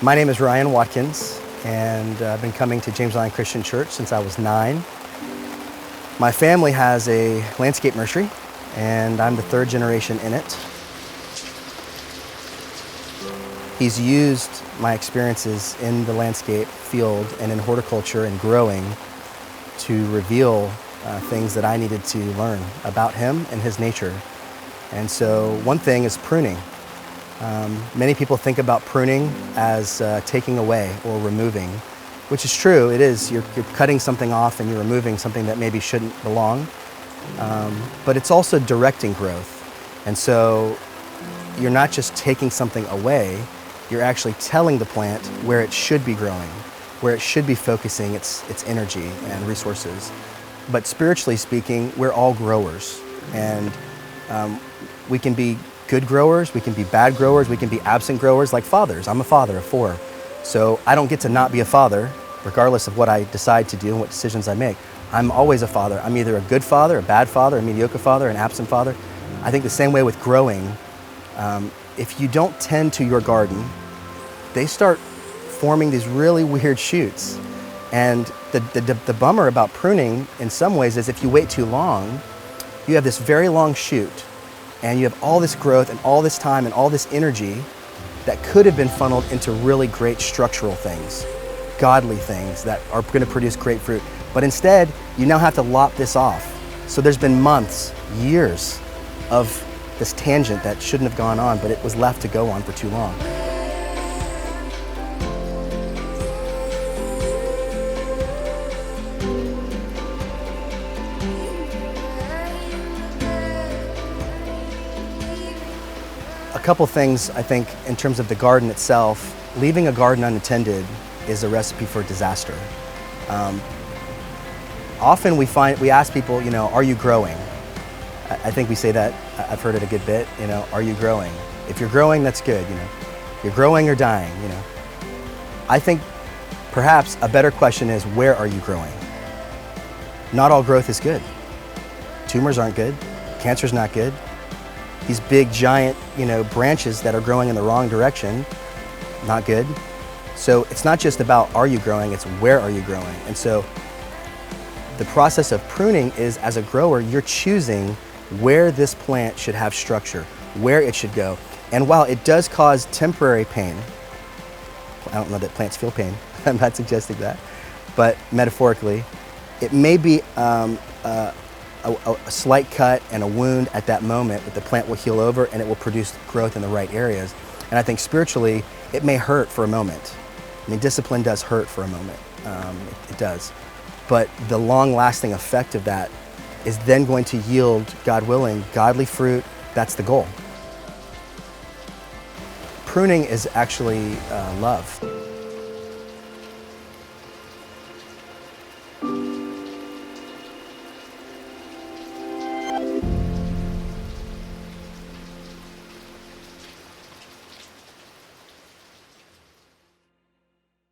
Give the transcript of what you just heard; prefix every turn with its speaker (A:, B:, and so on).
A: My name is Ryan Watkins, and I've been coming to James Lyon Christian Church since I was 9. My family has a landscape nursery, and I'm the 3rd generation in it. He's used my experiences in the landscape field and in horticulture and growing to reveal things that I needed to learn about him and his nature. And so one thing is pruning. Many people think about pruning as taking away or removing, which is true. It is. You're cutting something off and you're removing something that maybe shouldn't belong. But it's also directing growth. And so you're not just taking something away, you're actually telling the plant where it should be growing, where it should be focusing its energy and resources. But spiritually speaking, we're all growers. And we can be good growers, we can be bad growers, we can be absent growers like fathers. I'm a father of 4. So I don't get to not be a father, regardless of what I decide to do and what decisions I make. I'm always a father. I'm either a good father, a bad father, a mediocre father, an absent father. I think the same way with growing. If you don't tend to your garden, they start forming these really weird shoots. And the bummer about pruning in some ways is if you wait too long, you have this very long shoot and you have all this growth and all this time and all this energy that could have been funneled into really great structural things, godly things that are going to produce great fruit. But instead, you now have to lop this off. So there's been months, years of this tangent that shouldn't have gone on, but it was left to go on for too long. A couple things, I think, in terms of the garden itself. Leaving a garden unattended is a recipe for disaster. Often we ask people, are you growing? I think we say that, I've heard it a good bit, are you growing? If you're growing, that's good, You're growing or dying, I think perhaps a better question is, where are you growing? Not all growth is good. Tumors aren't good. Cancer's not good. These big, giant, branches that are growing in the wrong direction, not good. So it's not just about are you growing, it's where are you growing. And so the process of pruning is, as a grower, you're choosing where this plant should have structure, where it should go. And while it does cause temporary pain, I don't know that plants feel pain, I'm not suggesting that, but metaphorically, it may be a slight cut and a wound at that moment, but the plant will heal over and it will produce growth in the right areas. And I think spiritually, it may hurt for a moment. I mean, discipline does hurt for a moment, it does. But the long-lasting effect of that is then going to yield, God willing, godly fruit. That's the goal. Pruning is actually love.